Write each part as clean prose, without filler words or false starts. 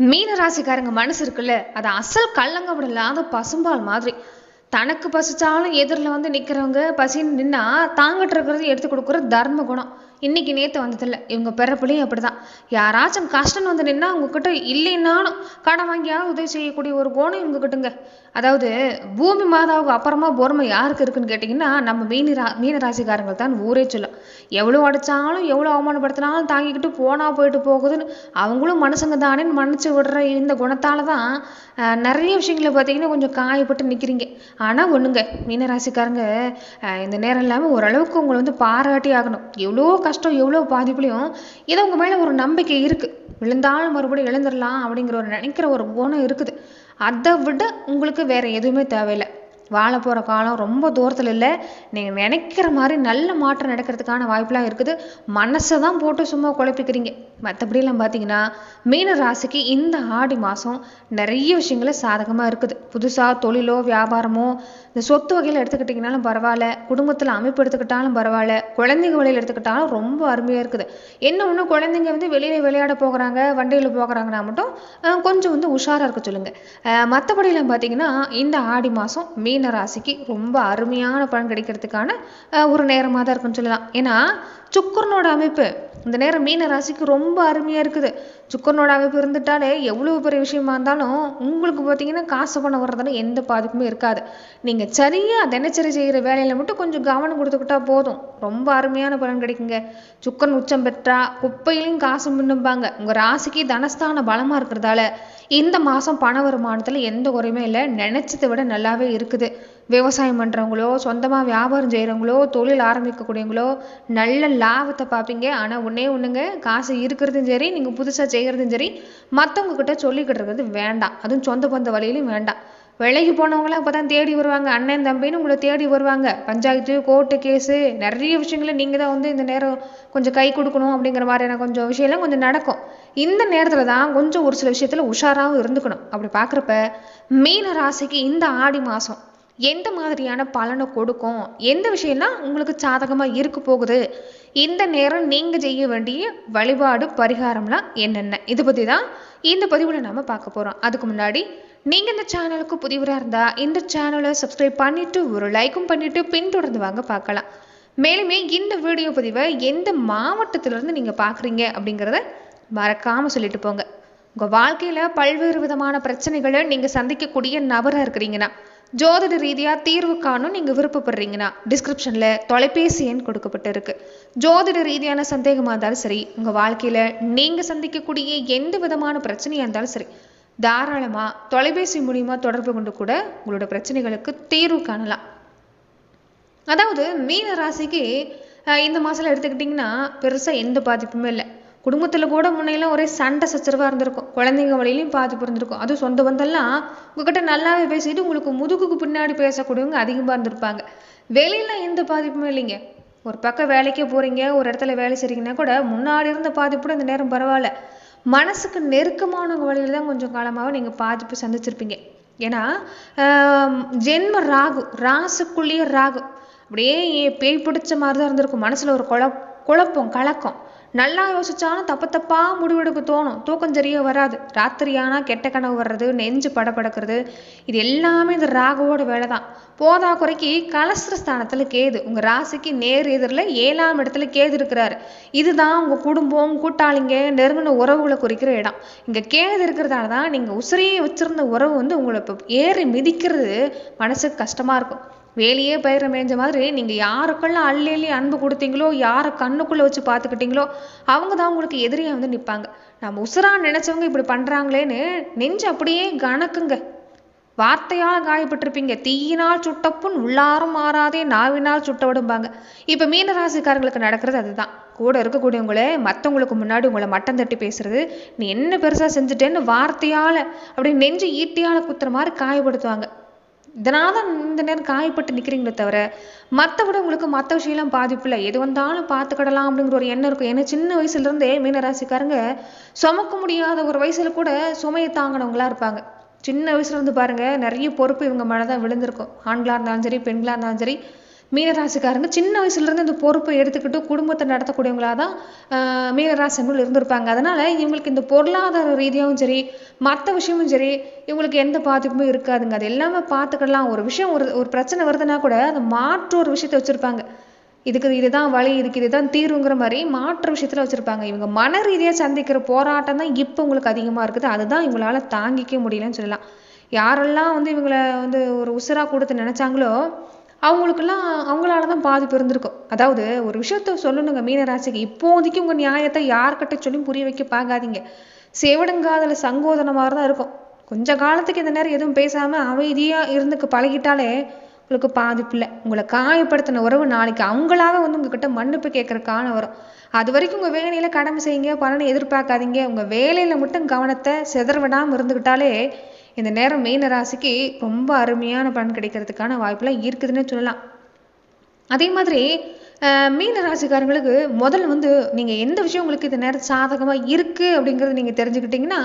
மீன ராசிக்காரங்க மனசு இருக்குல்ல, அது அசல் கள்ளங்கபடம் இல்லாத பசும்பால் மாதிரி. தனக்கு பசிச்சாலும் எதிரில் வந்து நிற்கிறவங்க பசின்னு நின்னா தாங்கிட்டு இருக்கிறது எடுத்து கொடுக்குற தர்ம குணம் இன்னைக்கு நேற்று வந்ததில்லை. இவங்க பிறப்புலையும் அப்படிதான். யாராச்சும் கஷ்டம் வந்து நின்னா உங்ககிட்ட இல்லைன்னாலும் கடன் வாங்கியாவது உதவி செய்யக்கூடிய ஒரு குணம் இவங்க கிட்டுங்க. அதாவது பூமி மாதாவுக்கு அப்புறமா பொறுமை யாருக்கு இருக்குன்னு கேட்டிங்கன்னா நம்ம மீன ராசிக்காரங்கள் தான் ஊரே சொல்லும். எவ்வளோ அடித்தாலும் எவ்வளோ அவமானப்படுத்தினாலும் தாங்கிக்கிட்டு போயிட்டு போகுதுன்னு அவங்களும் மனுஷங்க தானேன்னு மன்னிச்சு விடுற இந்த குணத்தால தான் நிறைய விஷயங்களை பார்த்தீங்கன்னா கொஞ்சம் காயப்பட்டு நிற்கிறீங்க. ஆனால் ஒன்றுங்க, மீனராசிக்காரங்க இந்த நேரம் இல்லாமல் ஓரளவுக்கு உங்களை வந்து பாராட்டி ஆகணும். எவ்வளோ கஷ்டம் எவ்வளோ பாதிப்புலையும் ஏதோ உங்கள் மேலே ஒரு நம்பிக்கை இருக்குது. விழுந்தாலும் மறுபடியும் எழுந்துடலாம் அப்படிங்கிற ஒரு நினைக்கிற ஒரு குணம் இருக்குது. அதை விட உங்களுக்கு வேற எதுவுமே தேவையில்லை. வாழ போகிற காலம் ரொம்ப தூரத்தில் இல்லை. நீங்கள் நினைக்கிற மாதிரி நல்ல மாற்றம் நடக்கிறதுக்கான வாய்ப்பெலாம் இருக்குது. மனசை தான் போட்டு சும்மா குழப்பிக்கிறீங்க. மற்றபடியெல்லாம் பார்த்தீங்கன்னா மீன ராசிக்கு இந்த ஆடி மாதம் நிறைய விஷயங்கள சாதகமாக இருக்குது. புதுசாக தொழிலோ வியாபாரமோ இந்த சொத்து வகையில் எடுத்துக்கிட்டிங்கனாலும் பரவாயில்ல, குடும்பத்தில் அமைப்பு எடுத்துக்கிட்டாலும் பரவாயில்ல, குழந்தைங்க வழியில் எடுத்துக்கிட்டாலும் ரொம்ப அருமையாக இருக்குது. என்ன ஒன்று, குழந்தைங்க வந்து வெளியில் விளையாட போகிறாங்க, வண்டியில் போகிறாங்கன்னா மட்டும் கொஞ்சம் வந்து உஷாராக இருக்க சொல்லுங்கள். மற்றபடியெல்லாம் பார்த்தீங்கன்னா இந்த ஆடி மாதம் மீன ராசிக்கு ரொம்ப அருமையான பலன் கிடைக்கிறதுக்கான ஒரு நேரமாக தான் இருக்குன்னு சொல்லலாம். ஏன்னா சுக்கிரனோட அமைப்பு இந்த நேரம் மீன ராசிக்கு ரொம்ப அருமையாக இருக்குது. சுக்கிரனோட அமைப்பு இருந்துட்டாலே எவ்வளோ பெரிய விஷயமா இருந்தாலும் உங்களுக்கு பார்த்தீங்கன்னா காசு பணம் வர்றதுன்னு எந்த பாதிப்புமே இருக்காது. நீங்கள் சரியாக தினச்சரி செய்கிற வேலையில் மட்டும் கொஞ்சம் கவனம் கொடுத்துக்கிட்டா போதும், ரொம்ப அருமையான பலன் கிடைக்குங்க. சுக்கிரன் உச்சம் பெற்றா குப்பையிலையும் காசு மின்னும்பாங்க. உங்கள் ராசிக்கு தனஸ்தான பலமாக இருக்கிறதால இந்த மாதம் பண வருமானத்தில் எந்த குறையுமே இல்லை, நினைச்சதை விட நல்லாவே இருக்குது. விவசாயம் பண்ணுறவங்களோ, சொந்தமாக வியாபாரம் செய்கிறவங்களோ, தொழில் ஆரம்பிக்கக்கூடியவங்களோ நல்ல லாபத்தை பார்ப்பீங்க. ஆனால் ஒன்றுங்க, காசு இருக்கிறதும் சரி, நீங்கள் புதுசாக செய்கிறதும் சரி, மற்றவங்க கிட்ட சொல்லிக்கிட்டு இருக்கிறது வேண்டாம். அதுவும் சொந்த பந்த வழியிலும் வேண்டாம். விலைக்கு போனவங்களாம் அப்போ தான் தேடி வருவாங்க, அண்ணன் தம்பின்னு உங்களை தேடி வருவாங்க. பஞ்சாயத்து, கோர்ட்டு கேஸு, நிறைய விஷயங்களை நீங்கள் தான் வந்து இந்த நேரம் கொஞ்சம் கை கொடுக்கணும் அப்படிங்கிற மாதிரியான கொஞ்சம் விஷயம்லாம் கொஞ்சம் நடக்கும். இந்த நேரத்தில் தான் கொஞ்சம் ஒரு சில விஷயத்தில் உஷாராகவும் இருந்துக்கணும். அப்படி பார்க்குறப்ப மீன ராசிக்கு இந்த ஆடி மாதம் எந்த மாதிரியான பலனை கொடுக்கும், எந்த விஷயம்லாம் உங்களுக்கு சாதகமாக இருக்க போகுது, இந்த நேரம் நீங்கள் செய்ய வேண்டிய வழிபாடு பரிகாரம்லாம் என்னென்ன, இதை பற்றி தான் இந்த பதிவில் நம்ம பார்க்க போகிறோம். அதுக்கு முன்னாடி நீங்கள் இந்த சேனலுக்கு புதிவராக இருந்தால் இந்த சேனலை சப்ஸ்கிரைப் பண்ணிவிட்டு ஒரு லைக்கும் பண்ணிவிட்டு பின்தொடர்ந்து வாங்க பார்க்கலாம். மேலுமே இந்த வீடியோ பதிவை எந்த மாவட்டத்திலேருந்து நீங்கள் பார்க்குறீங்க அப்படிங்கிறத மறக்காமல் சொல்லிட்டு போங்க. உங்கள் வாழ்க்கையில் பல்வேறு விதமான பிரச்சனைகளை நீங்கள் சந்திக்கக்கூடிய நபராக இருக்கிறீங்கன்னா, ஜோதிட ரீதியாக தீர்வு காணும் நீங்கள் விருப்பப்படுறீங்கன்னா டிஸ்கிரிப்ஷனில் தொலைபேசி எண் கொடுக்கப்பட்டு இருக்கு. ஜோதிட ரீதியான சந்தேகமாக இருந்தாலும் சரி, உங்கள் வாழ்க்கையில் நீங்கள் சந்திக்கக்கூடிய எந்த விதமான பிரச்சனையாக இருந்தாலும் சரி, தாராளமாக தொலைபேசி மூலியமாக தொடர்பு கொண்டு கூட உங்களோட பிரச்சனைகளுக்கு தீர்வு காணலாம். அதாவது மீன ராசிக்கு இந்த மாதத்தில் எடுத்துக்கிட்டிங்கன்னா பெருசாக எந்த பாதிப்புமே இல்லை. குடும்பத்தில் கூட முன்னையெல்லாம் ஒரே சண்டை சச்சரவாக இருந்திருக்கும், குழந்தைங்க வழியிலையும் பாதிப்பு இருந்திருக்கும். அதுவும் சொந்த பந்தெல்லாம் உங்ககிட்ட நல்லாவே பேசிட்டு உங்களுக்கு முதுகுக்கு பின்னாடி பேசக்கூடியவங்க அதிகமாக இருந்திருப்பாங்க. வெளியில் எந்த பாதிப்புமே இல்லைங்க. ஒரு பக்கம் வேலைக்கே போகிறீங்க, ஒரு இடத்துல வேலை செய்கிறீங்கன்னா கூட முன்னாடி இருந்த பாதிப்போட இந்த நேரம் பரவாயில்ல. மனசுக்கு நெருக்கமானவங்க வழியில் தான் கொஞ்சம் காலமாக நீங்கள் பாதிப்பு சந்திச்சிருப்பீங்க. ஏன்னா ஜென்ம ராகு, ராசுக்குள்ளேயே ராகு அப்படியே பேய் பிடிச்ச மாதிரி தான் இருந்திருக்கும். மனசில் ஒரு குழப்பம் கலக்கம், நல்லா யோசிச்சாலும் தப்பாக முடிவெடுக்க தோணும், தூக்கம் சரியாக வராது, ராத்திரியானா கெட்ட கனவு வர்றது, நெஞ்சு படபடக்கிறது, இது எல்லாமே இந்த ராகுவோட வேலை தான். போதா குறைக்கு கலஸ்திர ஸ்தானத்தில் கேது, உங்கள் ராசிக்கு நேர் எதிரில் 7ஆம் இடத்துல கேது இருக்கிறாரு. இதுதான் உங்கள் குடும்பம், கூட்டாளிங்க, நெருங்கின உறவுகளை குறிக்கிற இடம். இங்கே கேது இருக்கிறதால தான் நீங்கள் உசிரியை வச்சிருந்த உறவு வந்து உங்களை இப்போ ஏறி மிதிக்கிறது மனசுக்கு கஷ்டமாக இருக்கும். வேலையே பயிர மேய்ஞ்ச மாதிரி நீங்கள் யாருக்கெல்லாம் அள்ளி அன்பு கொடுத்தீங்களோ, யாரை கண்ணுக்குள்ளே வச்சு பார்த்துக்கிட்டீங்களோ அவங்க தான் உங்களுக்கு எதிரியாக வந்து நிற்பாங்க. நம்ம உசுரா நினச்சவங்க இப்படி பண்ணுறாங்களேன்னு நெஞ்சு அப்படியே கணக்குங்க. வார்த்தையால் காயப்பட்டிருப்பீங்க. தீயினால் சுட்டப்புண் உள்ளாரும் மாறாதே நாவினால் சுட்ட விடும்பாங்க. இப்போ மீனராசிக்காரங்களுக்கு நடக்கிறது அதுதான். கூட இருக்கக்கூடியவங்களே மற்றவங்களுக்கு முன்னாடி உங்களை மட்டம் தட்டி பேசுறது, நீ என்ன பெருசாக செஞ்சுட்டேன்னு வார்த்தையால் அப்படி நெஞ்சு ஈட்டியால் குத்துற மாதிரி காயப்படுத்துவாங்க. இதனால தான் இந்த நேரம் காயப்பட்டு நிற்கிறீங்களே தவிர மற்றபடி உங்களுக்கு மற்ற விஷயம்லாம் பாதிப்பு இல்லை. எது வந்தாலும் பார்த்துக்கிடலாம் அப்படிங்கிற ஒரு எண்ணம் இருக்கும். ஏன்னா சின்ன வயசுலேருந்தே மீனராசிக்காரங்க சுமக்க முடியாத ஒரு வயசில் கூட சுமையை தாங்கினவங்களா இருப்பாங்க. சின்ன வயசுலேருந்து பாருங்கள் நிறைய பொறுப்பு இவங்க மேலே தான் விழுந்திருக்கும். ஆண்களாக இருந்தாலும் சரி, பெண்களாக இருந்தாலும் சரி, மீனராசிக்காரங்க சின்ன வயசுலேருந்து இந்த பொறுப்பை எடுத்துக்கிட்டு குடும்பத்தை நடத்தக்கூடியவங்களாக தான் மீனராசினுள் இருந்திருப்பாங்க. அதனால் இவங்களுக்கு இந்த பொருளாதார ரீதியாகவும் சரி, மற்ற விஷயமும் சரி, இவங்களுக்கு எந்த பாதிப்புமே இருக்காதுங்க. அது எல்லாமே பார்த்துக்கலாம். ஒரு விஷயம் ஒரு பிரச்சனை வருதுன்னா கூட அதை மாற்று ஒரு விஷயத்த வச்சுருப்பாங்க. இதுதான் வழி, இதுதான் தீர்வுங்கிற மாதிரி மாற்று விஷயத்தில் வச்சுருப்பாங்க. இவங்க மன ரீதியாக சந்திக்கிற போராட்டம் தான் இப்போ உங்களுக்கு அதிகமாக இருக்குது. அதுதான் இவங்களால தாங்கிக்க முடியலன்னு சொல்லலாம். யாரெல்லாம் வந்து இவங்களை வந்து ஒரு உசுராக கொடுத்து நினச்சாங்களோ அவங்களுக்கெல்லாம் அவங்களால தான் பாதிப்பு இருந்திருக்கும். அதாவது ஒரு விஷயத்த சொல்லணுங்க மீனராசிக்கு, இப்போதைக்கு உங்கள் நியாயத்தை யார்கிட்ட சொல்லி புரிய வைக்க பார்க்காதீங்க. செவிடுங்காதல சங்கோதன மாதிரி தான் இருக்கும். கொஞ்ச காலத்துக்கு இந்த நேரம் எதுவும் பேசாமல் அமைதியாக இருந்துக்கு பழகிட்டாலே உங்களுக்கு பாதிப்பு இல்லை. உங்களை காயப்படுத்தின உறவு நாளைக்கு அவங்களாவே வந்து உங்ககிட்ட மன்னிப்பு கேட்குற காலம் வரும். அது வரைக்கும் உங்கள் வேலையில் கடமை செய்யுங்க, பலனை எதிர்பார்க்காதீங்க. உங்கள் வேலையில் மட்டும் கவனத்தை சிதற விடாமல் இருந்துக்கிட்டாலே இந்த நேரம் மீன ராசிக்கு ரொம்ப அருமையான பலன் கிடைக்கிறதுக்கான வாய்ப்பெல்லாம் இருக்குதுன்னு சொல்லலாம். அதே மாதிரி மீன ராசிக்காரங்களுக்கு முதல்ல வந்து நீங்கள் எந்த விஷயம் உங்களுக்கு இந்த நேரம் சாதகமாக இருக்குது அப்படிங்கிறது நீங்கள் தெரிஞ்சுக்கிட்டிங்கன்னா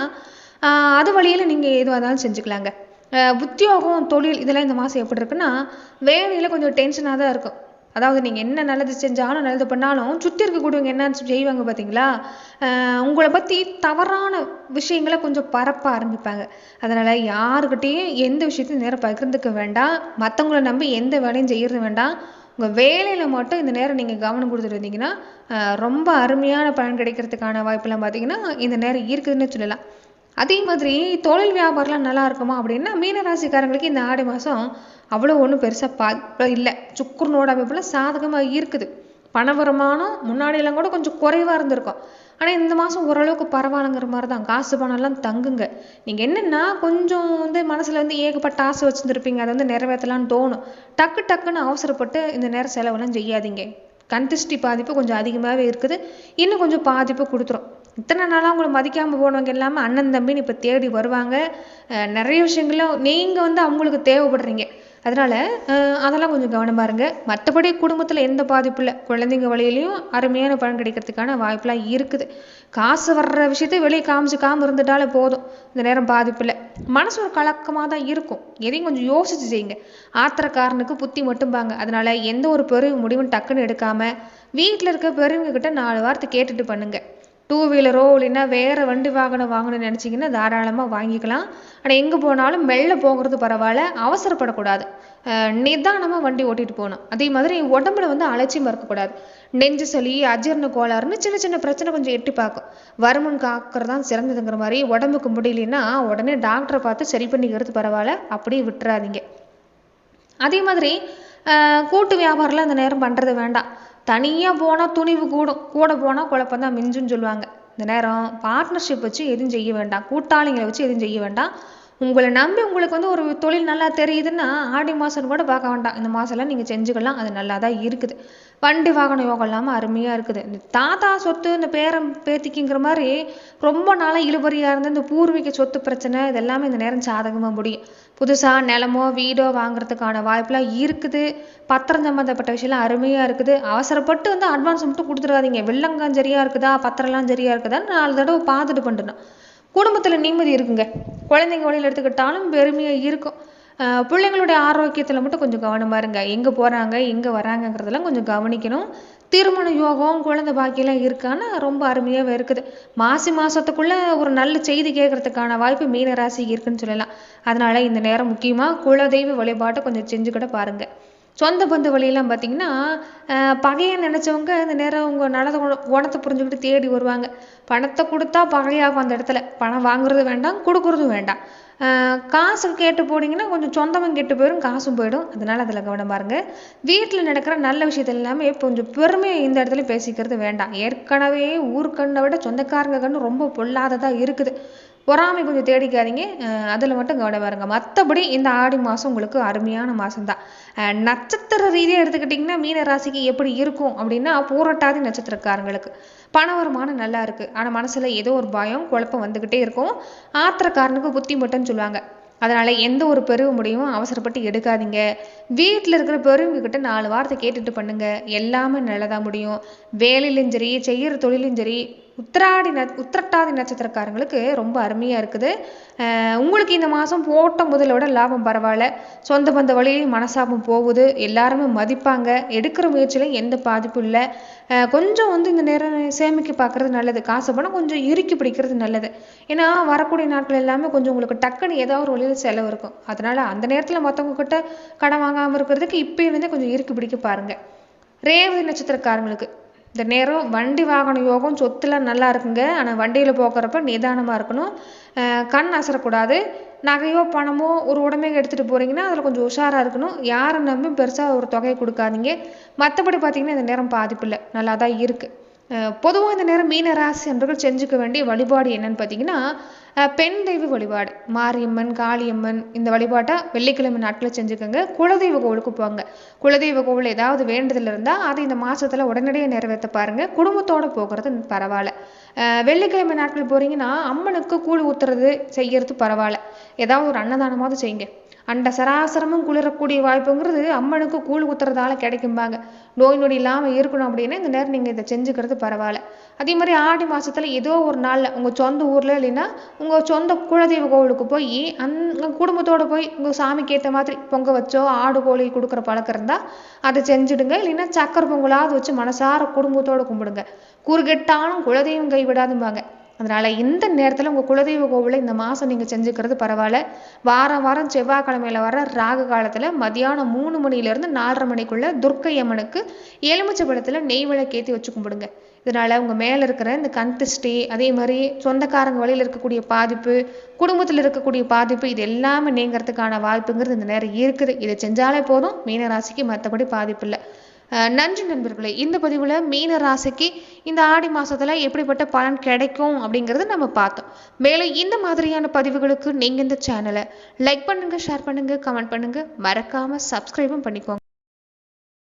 அது வழியில் நீங்கள் எதுவாக இருந்தாலும் செஞ்சுக்கலாங்க. உத்தியோகம், தொழில் இதெல்லாம் இந்த மாதம் எப்படி இருக்குன்னா வேலையில் கொஞ்சம் டென்ஷனாக தான் இருக்கும். அதாவது நீங்கள் என்ன நல்லது செஞ்சாலும் நல்லது பண்ணாலும் சுற்றி இருக்கக்கூடியவங்க என்னன்னு செய்வாங்க பார்த்தீங்களா, உங்களை பற்றி தவறான விஷயங்களை கொஞ்சம் பரப்ப ஆரம்பிப்பாங்க. அதனால் யாருக்கிட்டேயும் எந்த விஷயத்தையும் நேரம் பகிர்ந்துக்க வேண்டாம். மற்றவங்கள நம்பி எந்த வேலையும் செய்கிறது வேண்டாம். உங்கள் வேலையில் மட்டும் இந்த நேரம் நீங்கள் கவனம் கொடுத்துட்டு இருந்தீங்கன்னா ரொம்ப அருமையான பலன் கிடைக்கிறதுக்கான வாய்ப்பெல்லாம் பார்த்தீங்கன்னா இந்த நேரம் இருக்குதுன்னு சொல்லலாம். அதே மாதிரி தொழில் வியாபாரம்லாம் நல்லா இருக்குமா அப்படின்னா மீனராசிக்காரங்களுக்கு இந்த ஆடி மாதம் அவ்வளோ ஒன்றும் பெருசாக இல்லை. சுக்குரனோட அமைப்புலாம் சாதகமாக இருக்குது. பண வருமானம் முன்னாடியெல்லாம் கூட கொஞ்சம் குறைவாக இருந்திருக்கும். ஆனால் இந்த மாதம் ஓரளவுக்கு பரவாயில்லைங்கிற மாதிரி தான். காசு பணம்லாம் தங்குங்க. நீங்கள் என்னென்னா கொஞ்சம் வந்து மனசில் வந்து ஏகப்பட்ட ஆசை வச்சுருந்துருப்பீங்க, அதை வந்து நிறைவேற்றலான்னு தோணும். டக்குன்னு அவசரப்பட்டு இந்த நேரம் செலவெல்லாம் செய்யாதீங்க. கந்திஷ்டி பாதிப்பு கொஞ்சம் அதிகமாகவே இருக்குது. இன்னும் கொஞ்சம் பாதிப்பு கொடுத்துரும். இத்தனை நாளாக உங்களை மதிக்காமல் போனவங்க எல்லாமே அண்ணன் தம்பின்னு இப்போ தேடி வருவாங்க. நிறைய விஷயங்களும் நீங்கள் வந்து அவங்களுக்கு தேவைப்படுறீங்க. அதனால் அதெல்லாம் கொஞ்சம் கவனமாக இருங்க. மற்றபடி குடும்பத்தில் எந்த பாதிப்பு இல்லை. குழந்தைங்க வழியிலையும் அருமையான பலன் கிடைக்கிறதுக்கான வாய்ப்பெலாம் இருக்குது. காசு வர்ற விஷயத்தை வெளியே காமிச்சிக்காமல் இருந்துட்டாலே போதும். இந்த நேரம் பாதிப்பு இல்லை. மனசு ஒரு கலக்கமாக தான் இருக்கும். எதையும் கொஞ்சம் யோசிச்சு செய்யுங்க. ஆத்திரக்காரனுக்கு புத்தி மட்டும்பாங்க. அதனால் எந்த ஒரு பெரிய முடிவும் டக்குன்னு எடுக்காமல் வீட்டில் இருக்க பெரியவங்க கிட்ட 4 வார்த்தை கேட்டுட்டு பண்ணுங்க. 2 வீலரோ இல்லைன்னா வேறு வண்டி வாகனம் வாங்கணும்னு நினச்சிங்கன்னா தாராளமாக வாங்கிக்கலாம். ஆனால் எங்கே போனாலும் மெல்ல போகிறது பரவாயில்ல, அவசரப்படக்கூடாது. நிதானமாக வண்டி ஓட்டிகிட்டு போகணும். அதே மாதிரி உடம்புல வந்து அலட்சியம் இருக்கக்கூடாது. நெஞ்சு சளி, அஜீரண கோளாறுன்னு சின்ன பிரச்சனை கொஞ்சம் எட்டி பார்க்கும். வருமுன் காக்கிறது தான் சிறந்ததுங்கிற மாதிரி உடம்புக்கு முடியலன்னா உடனே டாக்டரை பார்த்து சரி பண்ணிக்கிறது பரவாயில்ல, அப்படியே விட்டுறாதீங்க. அதே மாதிரி கூட்டு வியாபாரம்லாம் இந்த நேரம் பண்ணுறது வேண்டாம். தனியாக போனால் துணிவு கூடும், கூட போனால் குழப்பம்தான் மிஞ்சுன்னு சொல்லுவாங்க. இந்த நேரம் பார்ட்னர்ஷிப் வச்சு எதுவும் செய்ய வேண்டாம். கூட்டாளிங்களை வச்சு எதுவும் செய்ய வேண்டாம். உங்களை நம்பி உங்களுக்கு வந்து ஒரு தொழில் நல்லா தெரியுதுன்னா ஆடி மாதம் கூட பார்க்க வேண்டாம். இந்த மாதம்லாம் நீங்கள் செஞ்சுக்கலாம். அது நல்லா தான் இருக்குது. வண்டி வாகன யோகம் இல்லாமல் அருமையாக இருக்குது. இந்த தாத்தா சொத்து, இந்த பேரம் பேத்திக்குங்கிற மாதிரி ரொம்ப நாளாக இழுபறியாக இருந்த இந்த பூர்வீக சொத்து பிரச்சனை இதெல்லாமே இந்த நேரம் சாதகமாக முடியும். புதுசாக நிலமோ வீடோ வாங்குறதுக்கான வாய்ப்பெலாம் இருக்குது. பத்திரம் சம்மந்தப்பட்ட விஷயம்லாம் அருமையாக இருக்குது. அவசரப்பட்டு வந்து அட்வான்ஸ் மட்டும் கொடுத்துடாதீங்க. வெள்ளங்காம் சரியாக இருக்குதா, பத்திரம்லாம் சரியாக இருக்குதான்னு 4 தடவை பார்த்துட்டு பண்ணணும். குடும்பத்தில் நிம்மதி இருக்குங்க. குழந்தைங்க வழியில் எடுத்துக்கிட்டாலும் பெருமையாக இருக்கும். பிள்ளைங்களுடைய ஆரோக்கியத்தில் மட்டும் கொஞ்சம் கவனமாக இருங்க. எங்கே போகிறாங்க எங்கே வராங்கங்கிறதெல்லாம் கொஞ்சம் கவனிக்கணும். திருமண யோகம், குழந்தை பாக்கியெல்லாம் இருக்கான்னு ரொம்ப அருமையாகவே இருக்குது. மாதத்துக்குள்ளே ஒரு நல்ல செய்தி கேட்கறதுக்கான வாய்ப்பு மீனராசி இருக்குன்னு சொல்லலாம். அதனால் இந்த நேரம் முக்கியமாக குலதெய்வ வழிபாட்டை கொஞ்சம் செஞ்சுக்கிட்ட பாருங்கள். சொந்த பந்து வழியெல்லாம் பார்த்தீங்கன்னா பகையை நினச்சவங்க இந்த நேரம் உங்கள் நல்ல குணத்தை புரிஞ்சுக்கிட்டு தேடி வருவாங்க. பணத்தை கொடுத்தா பகையாகும். அந்த இடத்துல பணம் வாங்குறது வேண்டாம், கொடுக்குறதும் வேண்டாம். காசு கேட்டு போனீங்கன்னா கொஞ்சம் சொந்தமும் கெட்டு போயிடும், காசும் போயிடும். அதனால் அதில் கவனம் பாருங்க. வீட்டில் நடக்கிற நல்ல விஷயத்த எல்லாமே கொஞ்சம் பெருமையை இந்த இடத்துல பேசிக்கிறது வேண்டாம். ஏற்கனவே ஊருக்கண்ணை விட சொந்தக்காரங்க கண்ணு ரொம்ப பொல்லாததாக இருக்குது. பொறாமை கொஞ்சம் தேடிக்காதீங்க. அதில் மட்டும் கவனம் பாருங்க. மற்றபடி இந்த ஆடி மாதம் உங்களுக்கு அருமையான மாதம்தான். நட்சத்திர ரீதியாக எடுத்துக்கிட்டிங்கன்னா மீன ராசிக்கு எப்படி இருக்கும் அப்படின்னா பூரட்டாதி நட்சத்திரக்காரங்களுக்கு பண வருமானம் நல்லா இருக்குது. ஆனால் மனசில் ஏதோ ஒரு பயம் குழப்பம் வந்துக்கிட்டே இருக்கும். ஆத்திரக்காரனுக்கு புத்தி மட்டும்னு சொல்லுவாங்க. அதனால் எந்த ஒரு பெருவு முடிவும் அவசரப்பட்டு எடுக்காதீங்க. வீட்டில் இருக்கிற பெருவங்க கிட்ட 4 வார்த்தை கேட்டுட்டு பண்ணுங்க. எல்லாமே நல்லதாக முடியும். வேலையிலும் சரி, செய்கிற தொழிலும் சரி, உத்திரட்டாதி நட்சத்திரக்காரங்களுக்கு ரொம்ப அருமையாக இருக்குது. உங்களுக்கு இந்த மாதம் போட்ட முதலோட லாபம் பரவாயில்ல. சொந்த பந்த வழியிலையும் மனசாபம் போகுது. எல்லாருமே மதிப்பாங்க. எடுக்கிற முயற்சியிலையும் எந்த பாதிப்பும் இல்லை. கொஞ்சம் இந்த நேரம் சேமிக்க பார்க்குறது நல்லது. காசு பணம் கொஞ்சம் இறுக்கி பிடிக்கிறது நல்லது. ஏன்னா வரக்கூடிய நாட்கள் எல்லாமே கொஞ்சம் உங்களுக்கு டக்குன்னு ஏதாவது ஒரு வழியில் செலவு இருக்கும். அதனால் அந்த நேரத்தில் மற்றவங்க கிட்ட கடன் வாங்காமல் இருக்கிறதுக்கு இப்போயிருந்தே கொஞ்சம் இறுக்கி பிடிக்க பாருங்கள். ரேவதி நட்சத்திரக்காரங்களுக்கு இந்த நேரம் வண்டி வாகன யோகம் சொத்துலாம் நல்லா இருக்குங்க. ஆனால் வண்டியில் போகிறப்ப நிதானமாக இருக்கணும். கண் அசரக்கூடாது. நகையோ பணமோ ஒரு உடமையை எடுத்துகிட்டு போகிறீங்கன்னா அதில் கொஞ்சம் உஷாராக இருக்கணும். யாரை நம்பி பெருசாக ஒரு தொகையை கொடுக்காதீங்க. மற்றபடி பார்த்திங்கன்னா இந்த நேரம் பாதிப்பு இல்லை, நல்லா தான் இருக்குது. பொதுவாக இந்த நேரம் மீன ராசி அன்பர்கள் செஞ்சுக்க வேண்டிய வழிபாடு என்னன்னு பார்த்தீங்கன்னா, பெண் தெய்வ வழிபாடு, மாரியம்மன், காளியம்மன் இந்த வழிபாட்டை வெள்ளிக்கிழமை நாட்களில் செஞ்சுக்கோங்க. குலதெய்வ கோவிலுக்கு போங்க. குலதெய்வ கோவில் ஏதாவது வேண்டுதல் இருந்தால் அது இந்த மாதத்தில் உடனடியாக நிறைவேற்ற பாருங்கள். குடும்பத்தோடு போகிறது பரவாயில்ல. வெள்ளிக்கிழமை நாட்கள் போகிறீங்கன்னா அம்மனுக்கு கூழ் ஊற்றுறது செய்கிறது பரவாயில்ல. ஏதாவது ஒரு அன்னதானமாவது செய்யுங்க. அண்ட சராசரமும் குளிரக்கூடிய வாய்ப்புங்கிறது அம்மனுக்கு கூழ் ஊத்துறதால கிடைக்கும்பாங்க. நோய் நொடி இல்லாமல் இருக்கணும் அப்படின்னா இந்த நேரம் நீங்கள் இதை செஞ்சுக்கிறது பரவாயில்ல. அதே மாதிரி ஆடி மாதத்தில் ஏதோ ஒரு நாளில் உங்கள் சொந்த ஊரில் இல்லைன்னா உங்கள் சொந்த குலதெய்வ கோவிலுக்கு போய் குடும்பத்தோடு போய் உங்கள் சாமிக்கு ஏற்ற மாதிரி பொங்க வச்சோ ஆடு கோழி கொடுக்குற பழக்கம் இருந்தால் அதை செஞ்சுடுங்க. இல்லைன்னா சக்கரை பொங்கலாவது வச்சு மனசார குடும்பத்தோடு கும்பிடுங்க. கூறுகெட்டாலும் குலதெய்வம் கைவிடாதும்பாங்க. அதனால் இந்த நேரத்தில் உங்கள் குலதெய்வ கோவிலை இந்த மாதம் நீங்கள் செஞ்சுக்கிறது பரவாயில்ல. வாரம் செவ்வாய்க்கிழமையில் வர ராகு காலத்தில் மதியானம் 3 மணிலேருந்து 4:30 மணிக்குள்ளே துர்க்கை அம்மனுக்கு எலுமிச்சை பழத்தில் நெய் விளக்கேற்றி வச்சு கும்பிடுங்க. இதனால் உங்கள் மேலே இருக்கிற இந்த கண் திருஷ்டி, அதே மாதிரி சொந்தக்காரங்க வழியில் இருக்கக்கூடிய பாதிப்பு, குடும்பத்தில் இருக்கக்கூடிய பாதிப்பு, இது எல்லாமே நீங்கிறதுக்கான வாய்ப்புங்கிறது இந்த நேரம் இருக்குது. இதை செஞ்சாலே போதும். மீன ராசிக்கு மற்றபடி பாதிப்பு இல்லை. நன்றி நண்பர்களே. இந்த பதிவில் மீன ராசிக்கு இந்த ஆடி மாதத்தில் எப்படிப்பட்ட பலன் கிடைக்கும் அப்படிங்கிறத நம்ம பார்த்தோம். மேலும் இந்த மாதிரியான பதிவுகளுக்கு நீங்கள் இந்த சேனலை லைக் பண்ணுங்கள், ஷேர் பண்ணுங்கள், கமெண்ட் பண்ணுங்கள், மறக்காமல் சப்ஸ்கிரைபும் பண்ணிக்கோங்க.